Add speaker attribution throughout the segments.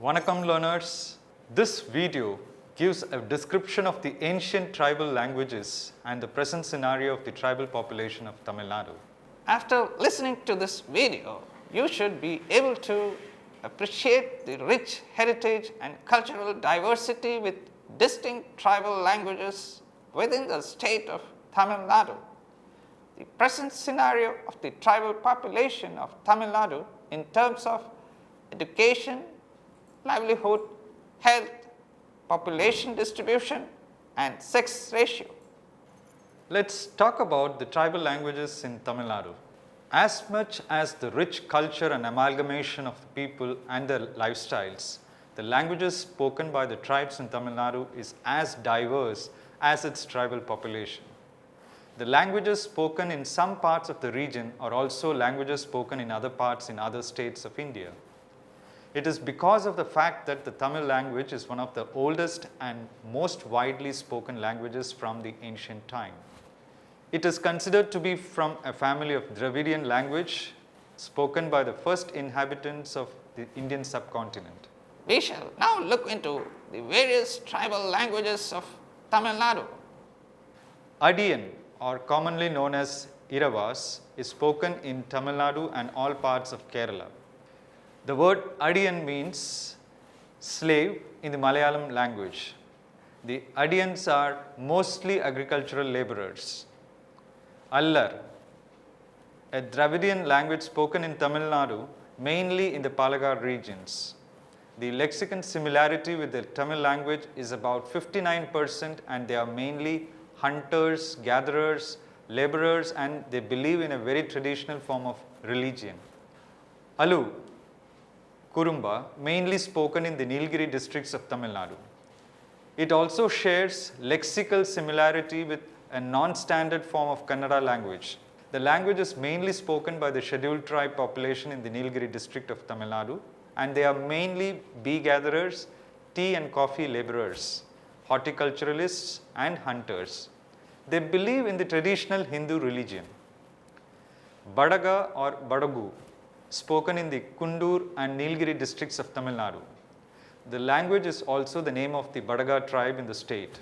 Speaker 1: Vanakkam learners, this video gives a description of the ancient tribal languages and the present scenario of the tribal population of Tamil Nadu.
Speaker 2: After listening to this video, you should be able to appreciate the rich heritage and cultural diversity with distinct tribal languages within the state of Tamil Nadu. The present scenario of the tribal population of Tamil Nadu in terms of education, livelihood, health, population distribution and sex ratio.
Speaker 1: Let's talk about the tribal languages in Tamil Nadu. As much as the rich culture and amalgamation of the people and their lifestyles, the languages spoken by the tribes in Tamil Nadu is as diverse as its tribal population. The languages spoken in some parts of the region are also languages spoken in other parts in other states of India. It is because of the fact that the Tamil language is one of the oldest and most widely spoken languages from the ancient time. It is considered to be from a family of Dravidian language spoken by the first inhabitants of the Indian subcontinent.
Speaker 2: We shall now look into the various tribal languages of Tamil Nadu.
Speaker 1: Adiyan, or commonly known as Iravas, is spoken in Tamil Nadu and all parts of Kerala. The word Adiyan means slave in the Malayalam language. The Adiyans are mostly agricultural laborers. Allar, a Dravidian language spoken in Tamil Nadu, mainly in the Palakkad regions. The lexicon similarity with the Tamil language is about 59%, and they are mainly hunters, gatherers, laborers, and they believe in a very traditional form of religion. Alu, Kurumba, mainly spoken in the Nilgiri districts of Tamil Nadu. It also shares lexical similarity with a non-standard form of Kannada language. The language is mainly spoken by the scheduled tribe population in the Nilgiri district of Tamil Nadu, and they are mainly bee gatherers, tea and coffee laborers, horticulturalists and hunters. They believe in the traditional Hindu religion. Badaga or Badagu, spoken in the Kundur and Nilgiri districts of Tamil Nadu. The language is also the name of the Badaga tribe in the state.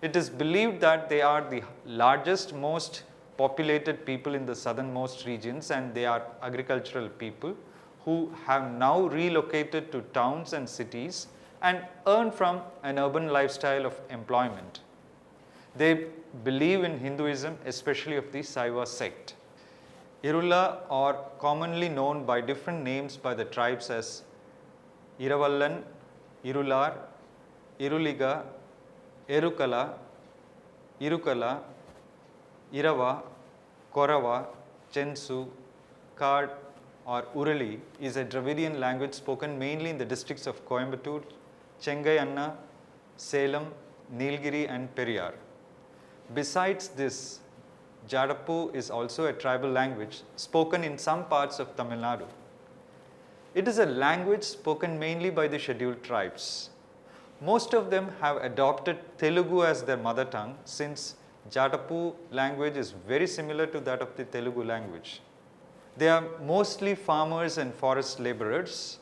Speaker 1: It is believed that they are the largest, most populated people in the southernmost regions, and they are agricultural people who have now relocated to towns and cities and earn from an urban lifestyle of employment. They believe in Hinduism, especially of the Saiva sect. Irula, or commonly known by different names by the tribes as Iravallan, Irular, Iruliga, Erukala, Irukala, Irava, Korava, Chensu, Kad or Urali is a Dravidian language spoken mainly in the districts of Coimbatore, Chengai, Salem, Nilgiri and Periyar. Besides this, Jadappu is also a tribal language spoken in some parts of Tamil Nadu. It is a language spoken mainly by the scheduled tribes. Most of them have adopted Telugu as their mother tongue, since Jadappu language is very similar to that of the Telugu language. They are mostly farmers and forest laborers.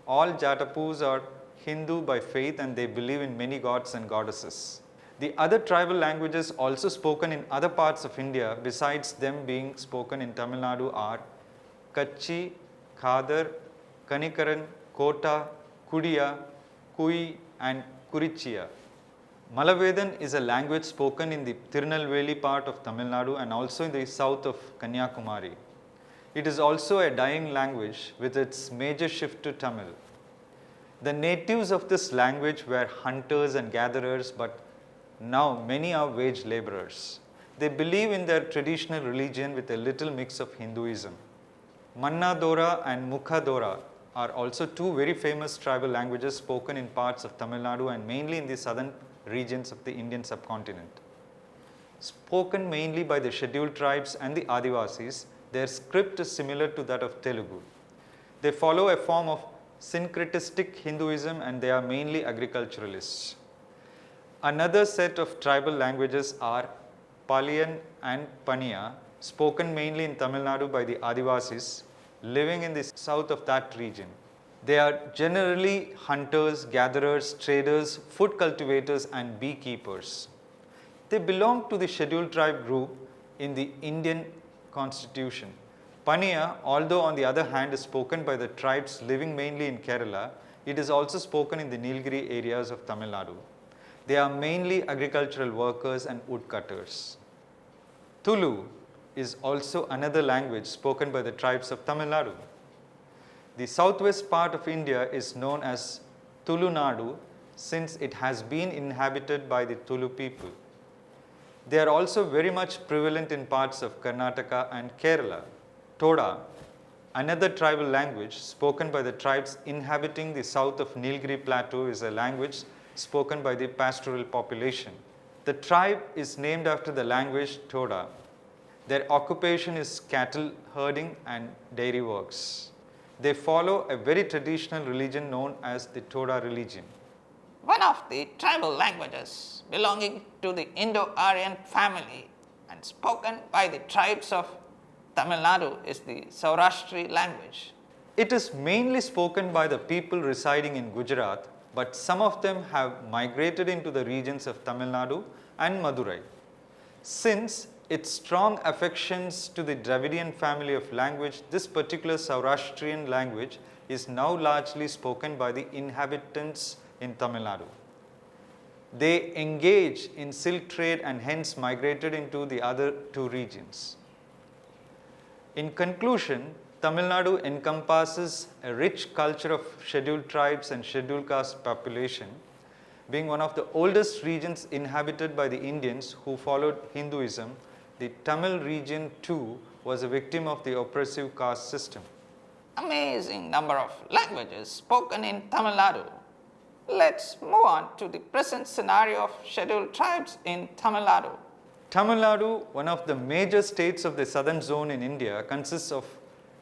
Speaker 1: All Jadappus are Hindu by faith, and they believe in many gods and goddesses. The other tribal languages also spoken in other parts of India besides them being spoken in Tamil Nadu are Kacchi, Khadar, Kanikaran, Kota, Kudiya, Kui and Kurichiya. Malavedan is a language spoken in the Tirunelveli part of Tamil Nadu and also in the south of Kanyakumari. It is also a dying language with its major shift to Tamil. The natives of this language were hunters and gatherers, but now many are wage laborers. They believe in their traditional religion with a little mix of Hinduism. Manna Dora and Mukha Dora are also two very famous tribal languages spoken in parts of Tamil Nadu and mainly in the southern regions of the Indian subcontinent. Spoken mainly by the scheduled tribes and the Adivasis, their script is similar to that of Telugu. They follow a form of syncretistic Hinduism and they are mainly agriculturalists. Another set of tribal languages are Palyan and Panya, spoken mainly in Tamil Nadu by the Adivasis living in the south of that region. They are generally hunters, gatherers, traders, food cultivators and beekeepers. They belong to the scheduled tribe group in the Indian constitution. Panya, although on the other hand is spoken by the tribes living mainly in Kerala, it is also spoken in the Nilgiri areas of Tamil Nadu. They are mainly agricultural workers and woodcutters. Tulu is also another language spoken by the tribes of Tamil Nadu. The southwest part of India is known as Tulunadu since it has been inhabited by the Tulu people. They are also very much prevalent in parts of Karnataka and Kerala. Torah, another tribal language spoken by the tribes inhabiting the south of Nilgiri Plateau, is a language spoken by the pastoral population. The tribe is named after the language Torah. Their occupation is cattle herding and dairy works. They follow a very traditional religion known as the Torah religion.
Speaker 2: One of the tribal languages belonging to the Indo-Aryan family and spoken by the tribes of Tamil Nadu is the Saurashtri language.
Speaker 1: It is mainly spoken by the people residing in Gujarat, but some of them have migrated into the regions of Tamil Nadu and Madurai. Since its strong affections to the Dravidian family of language, this particular Saurashtrian language is now largely spoken by the inhabitants in Tamil Nadu. They engage in silk trade and hence migrated into the other two regions. In conclusion, Tamil Nadu encompasses a rich culture of scheduled tribes and scheduled caste population. Being one of the oldest regions inhabited by the Indians who followed Hinduism, the Tamil region too was a victim of the oppressive caste system.
Speaker 2: Amazing number of languages spoken in Tamil Nadu. Let's move on to the present scenario of scheduled tribes in Tamil Nadu.
Speaker 1: Tamil Nadu, one of the major states of the southern zone in India, consists of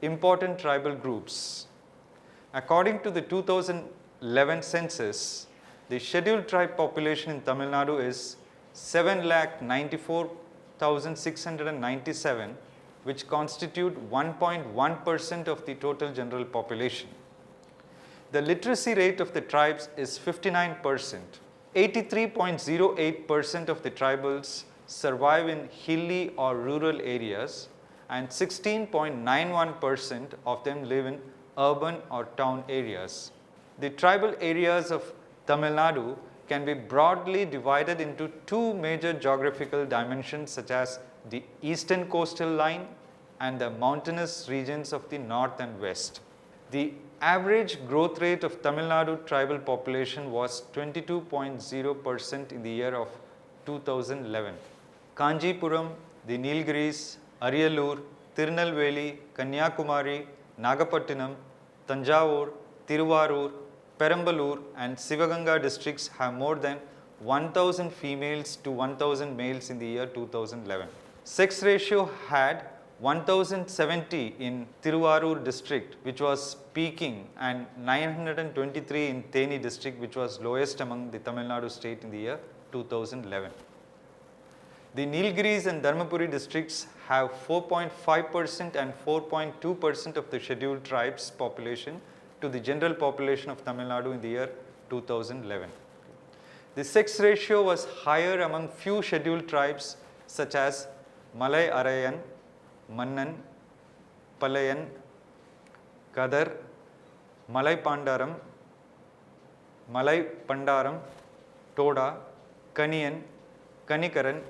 Speaker 1: important tribal groups. According to the 2011 census, the scheduled tribe population in Tamil Nadu is 7,94,697, which constitute 1.1% of the total general population. The literacy rate of the tribes is 59%. 83.08% of the tribals survive in hilly or rural areas, and 16.91% of them live in urban or town areas. The tribal areas of Tamil Nadu can be broadly divided into two major geographical dimensions, such as the eastern coastal line and the mountainous regions of the north and west. The average growth rate of Tamil Nadu tribal population was 22.0% in the year of 2011. Kanjipuram, the Nilgiris, Ariyallur, Tirunelveli, Kanyakumari, Nagapattinam, Tanjavur, Tiruvarur, Perambalur and Sivaganga districts have more than 1,000 females to 1,000 males in the year 2011. Sex ratio had 1,070 in Tiruvarur district, which was peaking, and 923 in Theni district, which was lowest among the Tamil Nadu state in the year 2011. The Nilgiris and Dharmapuri districts have 4.5% and 4.2% of the scheduled tribes population to the general population of Tamil Nadu in the year 2011. The sex ratio was higher among few scheduled tribes such as Malay Arayan, Mannan, Palayan, Kadar, Malay Pandaram, Toda, Kaniyan, Kanikaran,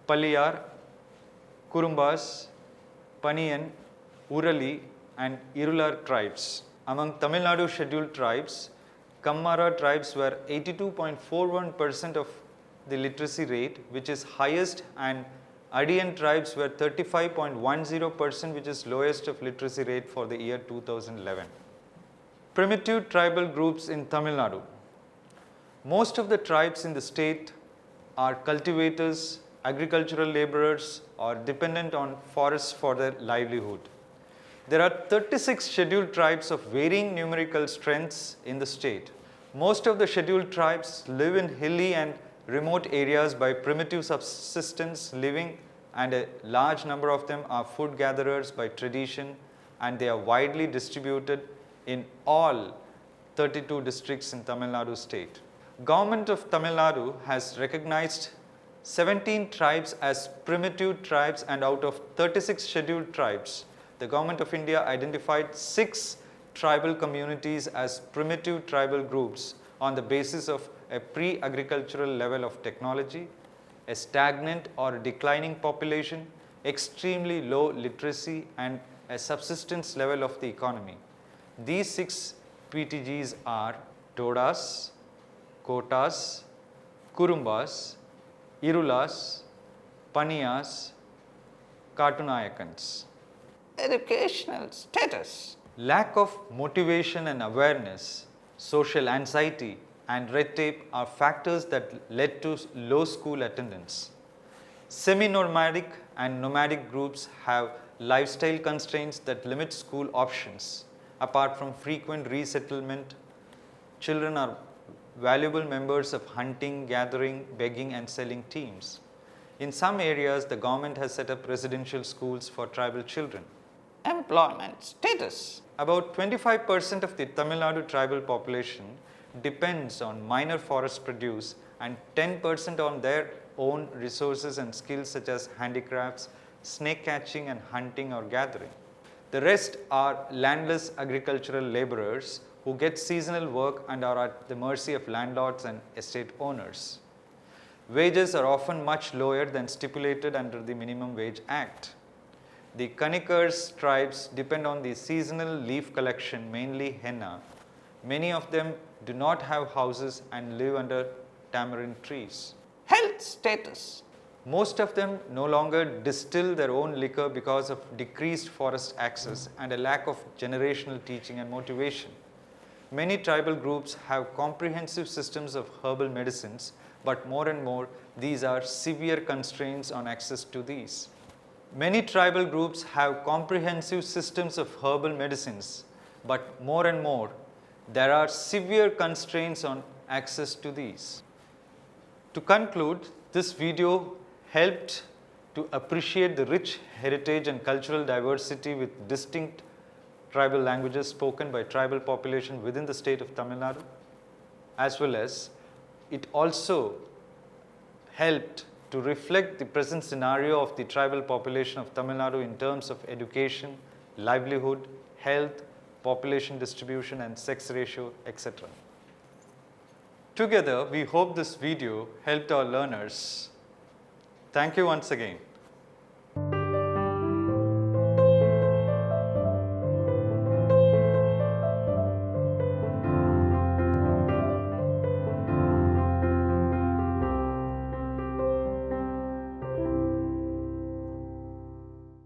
Speaker 1: Paliyar, Kurumbas, Paniyan, Urali and Irular tribes. Among Tamil Nadu scheduled tribes, Kammara tribes were 82.41% of the literacy rate, which is highest, and Adiyan tribes were 35.10%, which is lowest of literacy rate for the year 2011. Primitive tribal groups in Tamil Nadu. Most of the tribes in the state are cultivators, agricultural laborers, or dependent on forests for their livelihood. There are 36 scheduled tribes of varying numerical strengths in the state. Most of the scheduled tribes live in hilly and remote areas by primitive subsistence living, and a large number of them are food gatherers by tradition, and they are widely distributed in all 32 districts in Tamil Nadu state. Government of Tamil Nadu has recognized 17 tribes as primitive tribes, and out of 36 scheduled tribes, the Government of India identified 6 tribal communities as primitive tribal groups on the basis of a pre-agricultural level of technology, a stagnant or declining population, extremely low literacy, and a subsistence level of the economy. These 6 PTGs are Todas, Kotas, Kurumbas, Irulas, Paniyas, Katunayakans.
Speaker 2: Educational status.
Speaker 1: Lack of motivation and awareness, social anxiety, and red tape are factors that led to low school attendance. Semi-nomadic and nomadic groups have lifestyle constraints that limit school options. Apart from frequent resettlement, children are valuable members of hunting, gathering, begging, and selling teams. In some areas, the government has set up residential schools for tribal children.
Speaker 2: Employment status.
Speaker 1: About 25% of the Tamil Nadu tribal population depends on minor forest produce and 10% on their own resources and skills such as handicrafts, snake catching, and hunting or gathering. The rest are landless agricultural laborers who get seasonal work and are at the mercy of landlords and estate owners. Wages are often much lower than stipulated under the Minimum Wage Act. The Kanikars tribes depend on the seasonal leaf collection, mainly henna. Many of them do not have houses and live under tamarind trees.
Speaker 2: Health status.
Speaker 1: Most of them no longer distill their own liquor because of decreased forest access and a lack of generational teaching and motivation. Many tribal groups have comprehensive systems of herbal medicines, but more and more these are severe constraints on access to these. Many tribal groups have comprehensive systems of herbal medicines, but more and more there are severe constraints on access to these. To conclude, this video helped to appreciate the rich heritage and cultural diversity with distinct tribal languages spoken by tribal population within the state of Tamil Nadu, as well as it also helped to reflect the present scenario of the tribal population of Tamil Nadu in terms of education, livelihood, health, population distribution, and sex ratio, etc. Together, we hope this video helped our learners. Thank you once again.